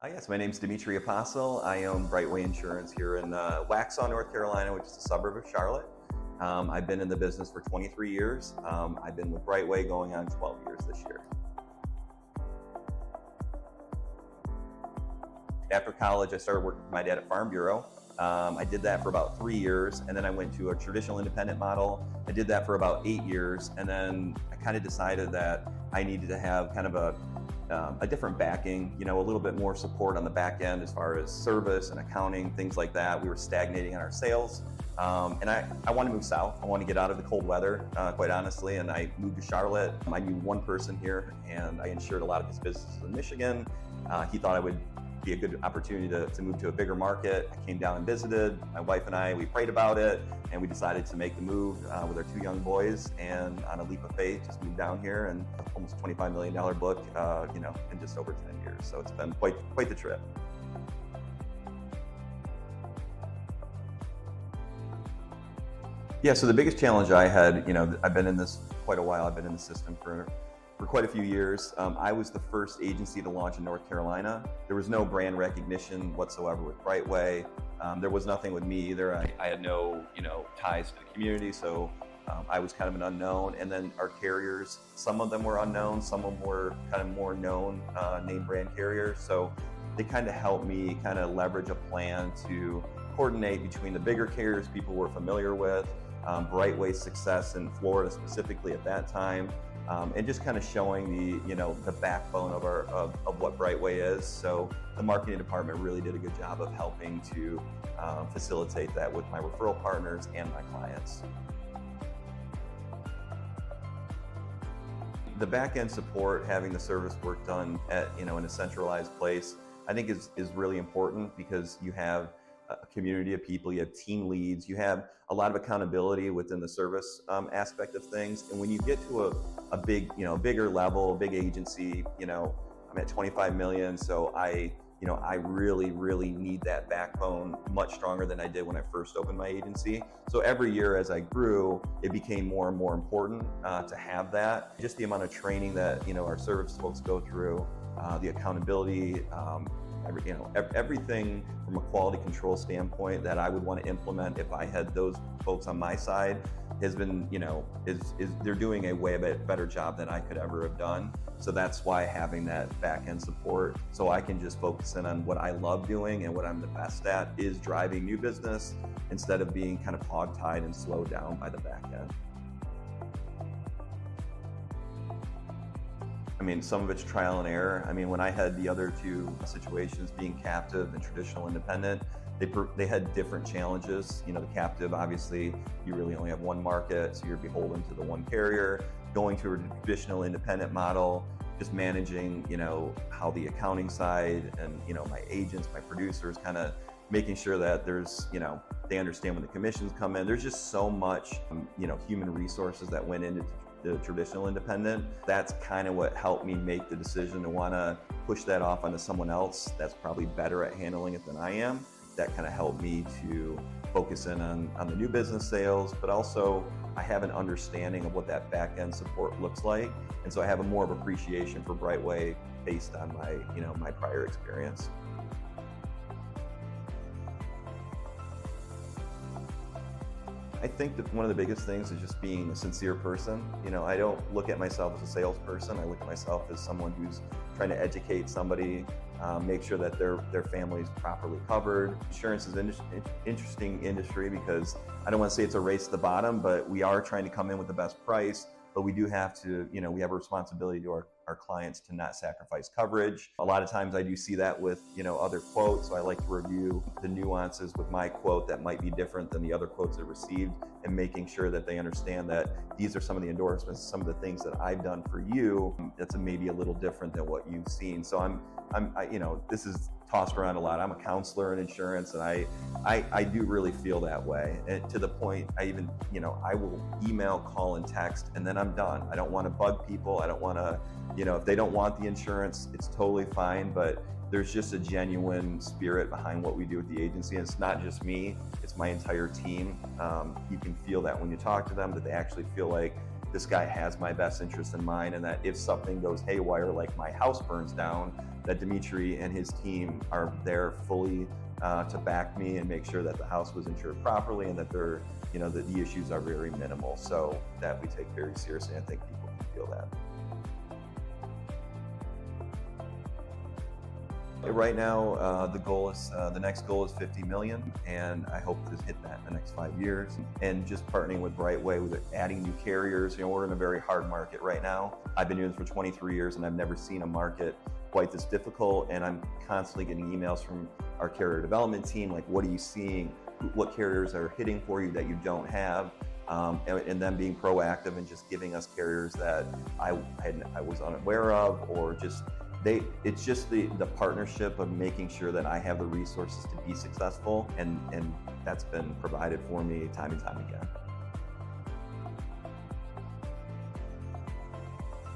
Yes, my name's Dimitri Apostle. I own Brightway Insurance here in Waxhaw, North Carolina, which is a suburb of Charlotte. I've been in the business for 23 years. I've been with Brightway going on 12 years this year. After college, I started working for my dad at Farm Bureau. I did that for about 3 years, and then I went to a traditional independent model. I did that for about 8 years, and then I kind of decided that I needed to have kind of a different backing, a little bit more support on the back end as far as service and accounting, things like that. We were stagnating on our sales. And I want to move south. I want to get out of the cold weather, quite honestly. And I moved to Charlotte. I knew one person here, and I insured a lot of his businesses in Michigan. He thought I would be a good opportunity to move to a bigger market. I came down and visited. My wife and I, we prayed about it, and we decided to make the move with our 2 young boys, and on a leap of faith, just moved down here, and almost $25 million book, in just over 10 years. So it's been quite the trip. Yeah, so the biggest challenge I had, I've been in this quite a while. I've been in the system for quite a few years. I was the first agency to launch in North Carolina. There was no brand recognition whatsoever with Brightway. There was nothing with me either. I had no, ties to the community, so I was kind of an unknown. And then our carriers, some of them were unknown, some of them were kind of more known name brand carriers. So they kind of helped me kind of leverage a plan to coordinate between the bigger carriers people were familiar with, Brightway's success in Florida specifically at that time, and just kind of showing the backbone of what Brightway is. So the marketing department really did a good job of helping to facilitate that with my referral partners and my clients. The back-end support, having the service work done at in a centralized place, I think is really important, because you have a community of people, you have team leads, you have a lot of accountability within the service aspect of things. And when you get to a big, bigger level, big agency, I'm at 25 million, so I really need that backbone much stronger than I did when I first opened my agency. So every year as I grew, it became more and more important to have that. Just the amount of training that our service folks go through, the accountability, everything from a quality control standpoint that I would want to implement if I had those folks on my side has been, they're doing a way better job than I could ever have done. So that's why having that back end support, so I can just focus in on what I love doing and what I'm the best at, is driving new business instead of being kind of hogtied and slowed down by the back end. Some of it's trial and error. When I had the other two situations, being captive and traditional independent, they had different challenges. The captive, obviously, you really only have one market, so you're beholden to the one carrier. Going to a traditional independent model, just managing, how the accounting side and, my agents, my producers, kind of making sure that there's, they understand when the commissions come in. There's just so much, human resources that went into the traditional independent. That's kind of what helped me make the decision to want to push that off onto someone else that's probably better at handling it than I am. That kind of helped me to focus in on the new business sales, but also I have an understanding of what that back end support looks like. And so I have a more of appreciation for Brightway based on my, my prior experience. I think that one of the biggest things is just being a sincere person. I don't look at myself as a salesperson. I look at myself as someone who's trying to educate somebody, make sure that their family is properly covered. Insurance is an interesting industry, because I don't want to say it's a race to the bottom, but we are trying to come in with the best price. But we do have to, we have a responsibility to our clients to not sacrifice coverage. A lot of times I do see that with, other quotes. So I like to review the nuances with my quote that might be different than the other quotes they've received, and making sure that they understand that these are some of the endorsements, some of the things that I've done for you that's maybe a little different than what you've seen. So this is tossed around a lot. I'm a counselor in insurance, and I do really feel that way. And to the point, I even, I will email, call, and text, and then I'm done. I don't want to bug people. I don't want to, if they don't want the insurance, it's totally fine. But there's just a genuine spirit behind what we do with the agency. And it's not just me, it's my entire team. You can feel that when you talk to them, that they actually feel like this guy has my best interest in mind, and that if something goes haywire, like my house burns down, that Dimitri and his team are there fully to back me and make sure that the house was insured properly and that that the issues are very minimal. So that we take very seriously. I think people can feel that. Right now, the next goal is 50 million, and I hope to hit that in the next 5 years. And just partnering with Brightway, with adding new carriers. We're in a very hard market right now. I've been doing this for 23 years, and I've never seen a market quite this difficult. And I'm constantly getting emails from our carrier development team, like, what are you seeing? What carriers are hitting for you that you don't have? And them being proactive and just giving us carriers that I was unaware of, or just it's just the partnership of making sure that I have the resources to be successful, and that's been provided for me time and time again.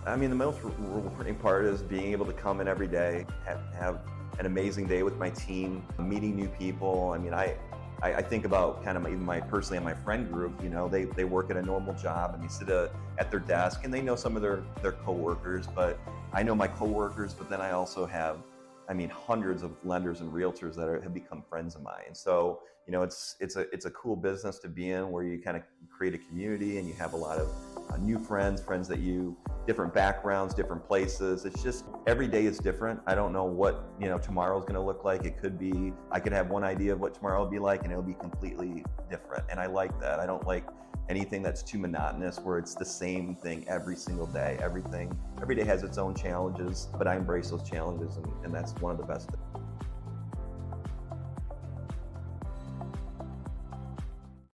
I mean, the most rewarding part is being able to come in every day, have an amazing day with my team, meeting new people. I mean, I think about kind of even personally in my friend group, they work at a normal job and they sit at their desk, and they know some of their coworkers, but I know my coworkers, but then I also have, hundreds of lenders and realtors that have become friends of mine. So, it's a cool business to be in, where you kind of create a community and you have a lot of new friends that different backgrounds, different places. It's just every day is different. I don't know what tomorrow's going to look like. I could have one idea of what tomorrow will be like, and it'll be completely different. And I like that. I don't like anything that's too monotonous, where it's the same thing every single day. Every day has its own challenges, but I embrace those challenges, and that's one of the best things.